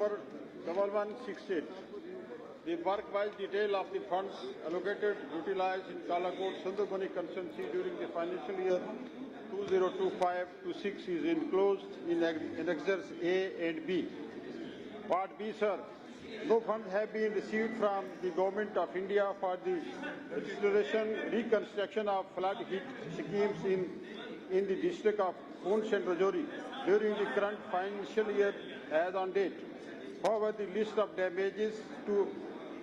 number 1168. The work-wise detail of the funds allocated utilized in Kalakot Sunderbani constituency during the financial year 2025-26 is enclosed in Annexures A and B. Part B, sir. No funds have been received from the Government of India for the restoration, reconstruction of flood-hit schemes in the district of Poonch and Rajouri during the current financial year as on date. However, the list of damages to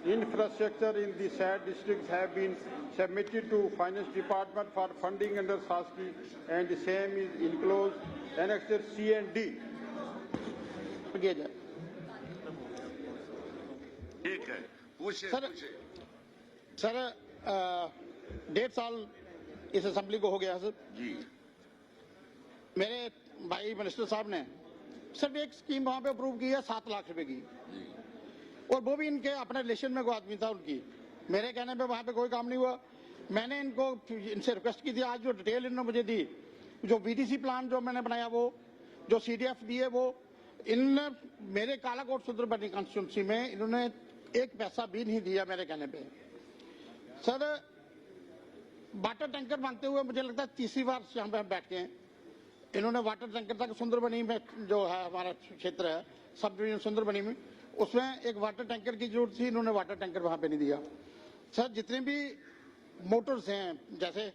infrastructure in the said districts have been submitted to Finance Department for funding under SASCI, and the same is enclosed Annexure C and D. ठीक है, पूछे sir 1.5 साल इस assembly को हो गया sir जी। मेरे भाई मिनिस्टर साहब ने सिर्फ एक स्कीम वहां पे अप्रूव की है 7 लाख रुपए की, और वो भी इनके अपने रिलेशन में कोई आदमी था उनकी। मेरे कहने पे वहां पे कोई काम नहीं हुआ। मैंने इनसे रिक्वेस्ट की थी, आज जो डिटेल इन्होंने मुझे दी, जो बीडीसी प्लान जो मैंने बनाया वो, जो सीडीएफ दिए वो, इनने मेरे कालाकोट सुंदरबनी कॉन्स्टिट्यूंसी में इन्होंने एक पैसा भी नहीं दिया मेरे कहने पे। सर वाटर टैंकर मांगते हुए मुझे लगता है तीसरी बार यहाँ पे हम बैठे हैं। इन्होंने वाटर टैंकर तक सुंदरबनी में जो है हमारा क्षेत्र है सब डिवीजन सुंदरबनी में, उसमें एक वाटर टैंकर की जरूरत थी, इन्होंने वाटर टैंकर वहां पे नहीं दिया। सर जितने भी मोटर्स हैं, जैसे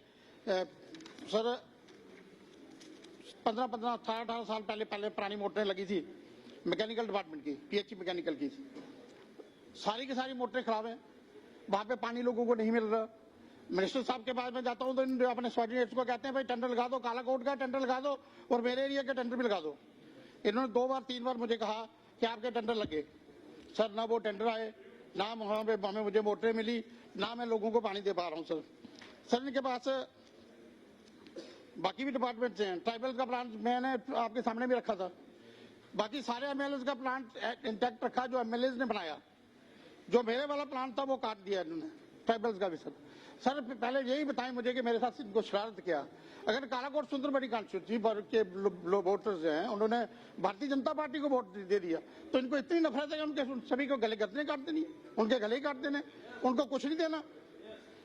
सर 15-15, 18 साल पहले पुरानी मोटरें लगी थी मैकेनिकल डिपार्टमेंट की, पीएचई मैकेनिकल की, सारी की सारी मोटरें खराब हैं, वहां पे पानी लोगों को नहीं मिल रहा। मिनिस्टर साहब के पास में जाता हूं तो अपने सबॉर्डिनेट्स को कहते हैं भाई टेंडर लगा दो, कालाकोट का टेंडर लगा दो और मेरे एरिया के टेंडर भी लगा दो। इन्होंने 2 बार 3 बार मुझे कहा कि आपके टेंडर लगे। सर ना वो टेंडर आए, ना वहां पे हमें मुझे मोटरें मिली, ना मैं लोगों को पानी दे पा रहा हूँ। सर इनके पास बाकी भी डिपार्टमेंट्स हैं। ट्राइबल का प्लांट मैंने आपके सामने भी रखा था, बाकी सारे एमएलए का प्लांट इंटैक्ट रखा जो एमएलए ने बनाया। जो मेरे वाला प्लांट था वो काट दिया इन्होंने, ट्राइबल्स का भी। सर पहले यही बताएं मुझे कि मेरे साथ इनको शरारत किया। अगर कालाकोट सुंदरबनी कॉन्स्टिट्यूंसी के वोटर्स हैं, उन्होंने भारतीय जनता पार्टी को वोट दे दिया, तो इनको इतनी नफरत है कि उनके सभी को गले गर्दनें काट देनी, उनके गले ही काट देने, उनको कुछ नहीं देना।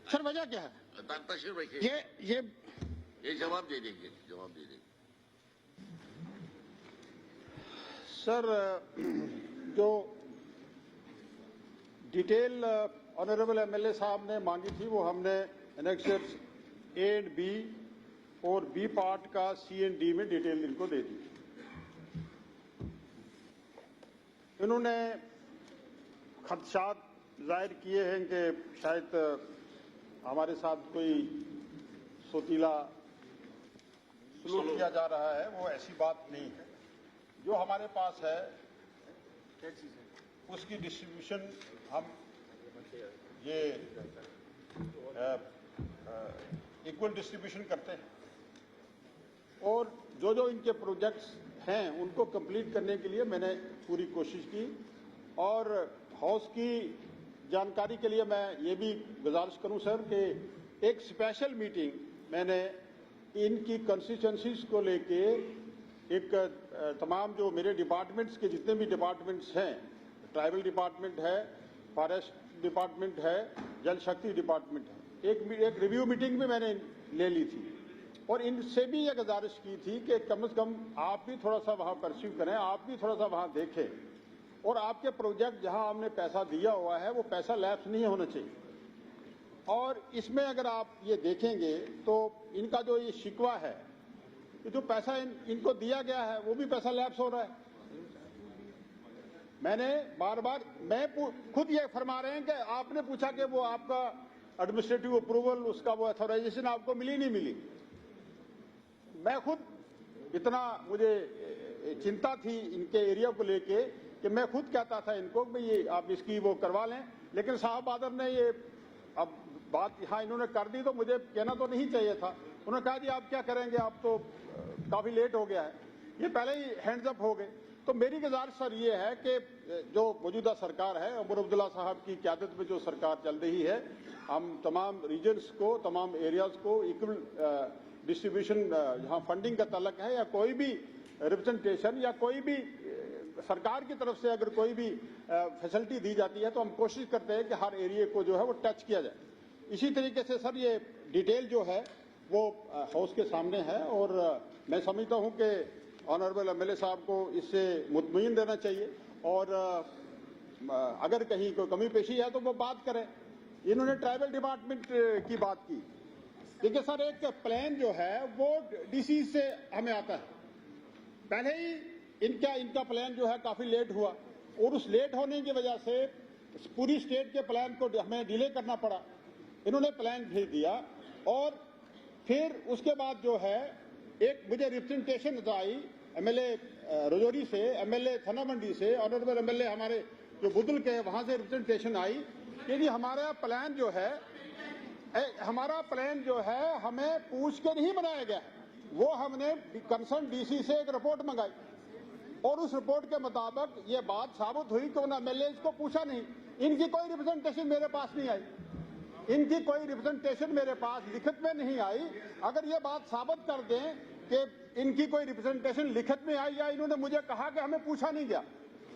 सर वजह क्या है? ये जवाब दे देंगे, जवाब दे देंगे। सर जो डिटेल ऑनरेबल एमएलए साहब ने मांगी थी वो हमने एनेक्सर्स ए एंड बी और बी पार्ट का सी एंड डी में डिटेल इनको दे दी। इन्होंने खदशात जाहिर किए हैं कि शायद हमारे साथ कोई सोतीला सलूक किया जा रहा है। वो ऐसी बात नहीं है। जो हमारे पास है उसकी डिस्ट्रीब्यूशन हम ये इक्वल डिस्ट्रीब्यूशन करते हैं, और जो जो इनके प्रोजेक्ट्स हैं उनको कंप्लीट करने के लिए मैंने पूरी कोशिश की। और हाउस की जानकारी के लिए मैं ये भी गुजारिश करूं सर कि एक स्पेशल मीटिंग मैंने इनकी कंस्टिट्यूएंसीज को लेके एक तमाम जो मेरे डिपार्टमेंट्स के जितने भी डिपार्टमेंट्स हैं, ट्राइबल डिपार्टमेंट है, फॉरेस्ट डिपार्टमेंट है, जल शक्ति डिपार्टमेंट है, एक रिव्यू मीटिंग भी मैंने ले ली थी। और इनसे भी ये गुजारिश की थी कि कम से कम आप भी थोड़ा सा वहां परस्यू करें, आप भी थोड़ा सा वहां देखें, और आपके प्रोजेक्ट जहां हमने पैसा दिया हुआ है वो पैसा लैप्स नहीं होना चाहिए। और इसमें अगर आप ये देखेंगे तो इनका जो ये शिकवा है, जो पैसा इनको दिया गया है वो भी पैसा लैप्स हो रहा है। मैंने बार बार, मैं खुद ये फरमा रहे हैं कि आपने पूछा कि वो आपका एडमिनिस्ट्रेटिव अप्रूवल, उसका वो अथॉराइजेशन आपको मिली नहीं मिली। मैं खुद इतना मुझे चिंता थी इनके एरिया को लेके कि मैं खुद कहता था इनको कि ये आप इसकी वो करवा लें, लेकिन साहब बादर ने ये अब बात यहाँ इन्होंने कर दी तो मुझे कहना तो नहीं चाहिए था। उन्होंने कहा जी आप क्या करेंगे, आप तो काफी लेट हो गया है, ये पहले ही हैंड्स अप हो गए। तो मेरी गुजारिश सर ये है कि जो मौजूदा सरकार है, उमर अब्दुल्ला साहब की क़यादत में जो सरकार चल रही है, हम तमाम रीजन्स को, तमाम एरियाज को इक्वल डिस्ट्रीब्यूशन, जहाँ फंडिंग का तल्लक है या कोई भी रिप्रेजेंटेशन या कोई भी सरकार की तरफ से अगर कोई भी फैसिलिटी दी जाती है तो हम कोशिश करते हैं कि हर एरिया को जो है वो टच किया जाए। इसी तरीके से सर ये डिटेल जो है वो हाउस के सामने है और मैं समझता हूं कि ऑनरेबल एमएलए साहब को इससे मुतमईन देना चाहिए और अगर कहीं कोई कमी पेशी है तो वो बात करें। इन्होंने ट्राइबल डिपार्टमेंट की बात की। देखिए सर, एक प्लान जो है वो डीसी से हमें आता है। पहले ही इनका प्लान जो है काफी लेट हुआ और उस लेट होने की वजह से पूरी स्टेट के प्लान को हमें डिले करना पड़ा। इन्होंने प्लान भेज दिया और फिर उसके बाद जो है एक मुझे रिप्रेजेंटेशन आई एमएलए रजौरी से, एमएलए थाना मंडी से, ऑनरेबल एमएलए हमारे जो बुदल के वहां से रिप्रेजेंटेशन आई कि जी हमारा प्लान जो है हमें पूछ के नहीं बनाया गया। वो हमने कंसर्न डीसी से एक रिपोर्ट मंगाई और उस रिपोर्ट के मुताबिक ये बात साबित हुई कि उन एमएलए को पूछा नहीं। इनकी कोई रिप्रेजेंटेशन मेरे पास नहीं आई, इनकी कोई रिप्रेजेंटेशन मेरे पास लिखित में नहीं आई। अगर ये बात साबित कर दें कि इनकी कोई रिप्रेजेंटेशन लिखित में आई या इन्होंने मुझे कहा कि हमें पूछा नहीं गया।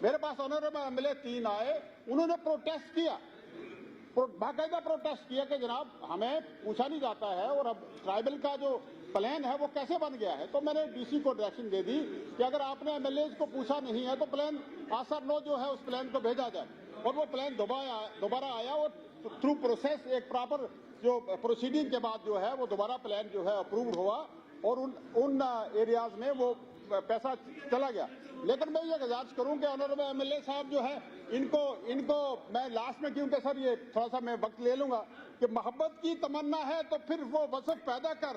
मेरे पास ऑनरेबल एमएलए 3 आए, उन्होंने प्रोटेस्ट किया, बाकायदा प्रोटेस्ट किया कि जनाब हमें पूछा नहीं जाता है और अब ट्राइबल का जो प्लान है वो कैसे बन गया है। तो मैंने डीसी को डायरेक्शन दे दी कि अगर आपने एमएलए को पूछा नहीं है तो प्लान आसर नो जो है उस प्लान को भेजा जाए। और वो प्लान दोबारा आया और थ्रू प्रोसेस एक प्रॉपर जो प्रोसीडिंग के बाद जो है वो दोबारा प्लान जो है अप्रूव हुआ और उन एरियाज में वो पैसा चला गया। लेकिन मैं ये गुजारिश करूं कि ऑनरेबल एमएलए साहब जो है इनको मैं लास्ट में, क्योंकि सर ये थोड़ा सा मैं वक्त ले लूंगा, कि मोहब्बत की तमन्ना है तो फिर वो वसफ पैदा कर,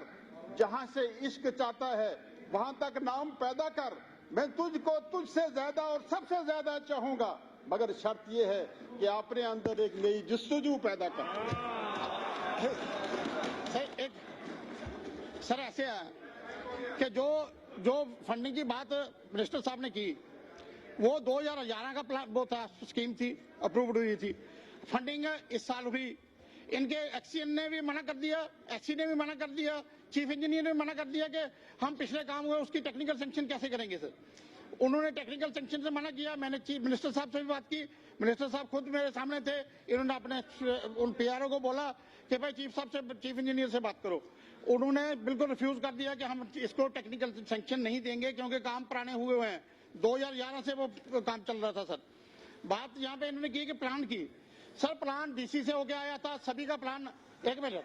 जहां से इश्क चाहता है वहां तक नाम पैदा कर। मैं तुझको तुझसे ज्यादा और सबसे ज्यादा चाहूंगा, मगर शर्त यह है कि अपने अंदर एक नई जुस्तजू पैदा कर। सर ऐसे है कि जो फंडिंग की बात मिनिस्टर साहब ने की वो 2011 का प्लान वो था, स्कीम थी, अप्रूव्ड हुई थी। फंडिंग इस साल हुई, इनके एक्सीएन ने भी मना कर दिया, एससी ने भी मना कर दिया, चीफ इंजीनियर ने मना कर दिया कि हम पिछले काम हुए उसकी टेक्निकल सैंक्शन कैसे करेंगे सर। उन्होंने टेक्निकल सैंक्शन से मना किया। मैंने चीफ मिनिस्टर साहब से भी बात की, मिनिस्टर साहब खुद मेरे सामने थे। इन्होंने अपने उन पीआरओ को बोला कि भाई चीफ साहब से, चीफ इंजीनियर से बात करो। उन्होंने बिल्कुल रिफ्यूज कर दिया कि हम इसको टेक्निकल सैंक्शन नहीं देंगे क्योंकि काम पुराने हुए हैं। 2011 से वो काम चल रहा था सर। बात यहाँ पे इन्होंने की कि प्लान की, सर प्लान डीसी से होके आया था, सभी का प्लान, एक मिनट,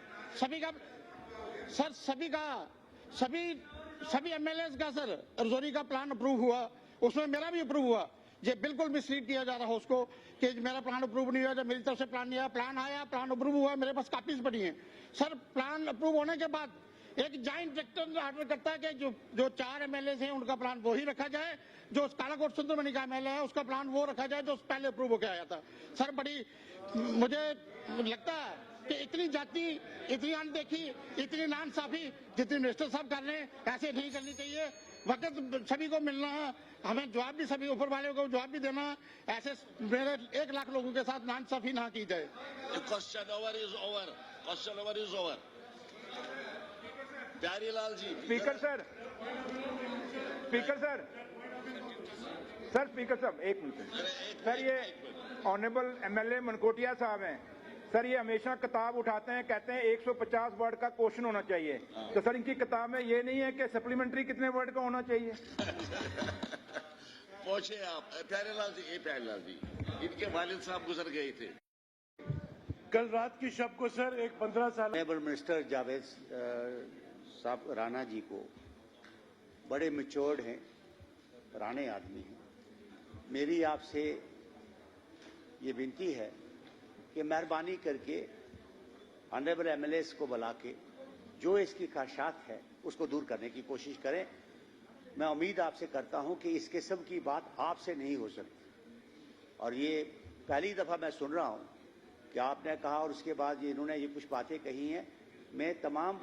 सभी एमएलए का सर रजौरी का प्लान अप्रूव हुआ, उसमें मेरा भी अप्रूव हुआ। ये बिल्कुल मिसलीड किया जा रहा है उसको कि मेरा प्लान अप्रूव नहीं हुआ, जब मेरी तरफ से प्लान नहीं आया। प्लान आया, प्लान अप्रूव हुआ, मेरे पास कॉपीज पड़ी हैं सर। प्लान अप्रूव होने के बाद एक जॉइंट डायरेक्टर ऑर्डर करता है कि जो 4 एमएलए हैं उनका प्लान वो ही रखा जाए, जो कालाकोट सुंदरमणि का एमएलए है उसका प्लान वो रखा जाए जो पहले अप्रूव होकर आया था। सर बड़ी मुझे लगता है कि इतनी जाति, इतनी अनदेखी, इतनी नाइंसाफी जितनी मिनिस्टर साहब कर रहे हैं ऐसे नहीं करनी चाहिए। वक्त सभी को मिलना है, हमें जवाब भी सभी ऊपर वाले को जवाब भी देना है। ऐसे मेरे 1 लाख लोगों के साथ नाइंसाफी ना की जाए। Question over is over. Pyarelal ji. Speaker साहब, एक मिनट सर। ये ऑनरेबल एमएलए मनकोटिया साहब हैं सर, ये हमेशा किताब उठाते हैं, कहते हैं 150 वर्ड का क्वेश्चन होना चाहिए। तो सर इनकी किताब में ये नहीं है कि सप्लीमेंट्री कितने वर्ड का होना चाहिए? पूछे आप प्यारीलाल जी, इनके वालिद साहब गुजर गए थे कल रात की शब को सर। एक 15 साल ऑनरेबल मिनिस्टर जावेद साहब राणा जी को बड़े मैच्योर्ड हैं, पुराने आदमी हैं। मेरी आपसे ये विनती है कि मेहरबानी करके ऑनरेबल एमएलएस को बुला के जो इसकी ख़ाहिशात है उसको दूर करने की कोशिश करें। मैं उम्मीद आपसे करता हूं कि इस किस्म की बात आपसे नहीं हो सकती। और ये पहली दफ़ा मैं सुन रहा हूं कि आपने कहा और उसके बाद इन्होंने ये कुछ बातें कही हैं। मैं तमाम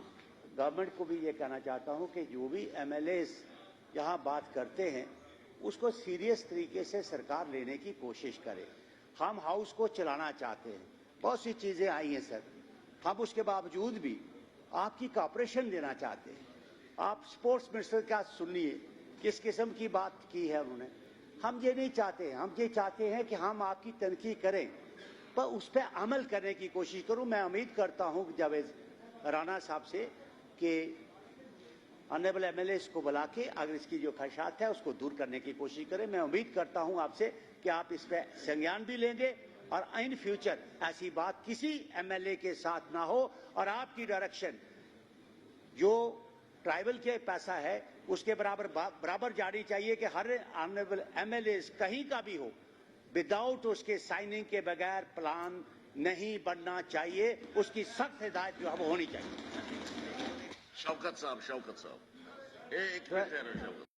गवर्नमेंट को भी ये कहना चाहता हूं कि जो भी एमएलएस यहाँ बात करते हैं उसको सीरियस तरीके से सरकार लेने की कोशिश करे। हम हाउस को चलाना चाहते हैं, बहुत सी चीज़ें आई हैं सर, हम उसके बावजूद भी आपकी कॉपरेशन लेना चाहते हैं। आप स्पोर्ट्स मिनिस्टर का सुनिए किस किस्म की बात की है उन्होंने। हम ये नहीं चाहते हैं। हम ये चाहते हैं कि हम आपकी तनकीद करें पर उस पर अमल करने की कोशिश करूं। मैं उम्मीद करता हूं जावेद राणा साहब से कि ऑनरेबल एमएलए को बुला के अगर इसकी जो खदशात है उसको दूर करने की कोशिश करें। मैं उम्मीद करता हूं आपसे कि आप इस पर संज्ञान भी लेंगे और इन फ्यूचर ऐसी बात किसी एमएलए के साथ ना हो और आपकी डायरेक्शन जो ट्राइबल के पैसा है उसके बराबर जानी चाहिए कि हर ऑनरेबल एमएलए कहीं का भी हो विदाउट उसके साइनिंग के बगैर प्लान नहीं बनना चाहिए। उसकी सख्त हिदायत जो है वो होनी चाहिए। शौकत साहब एक मिनट ठहरो शौकत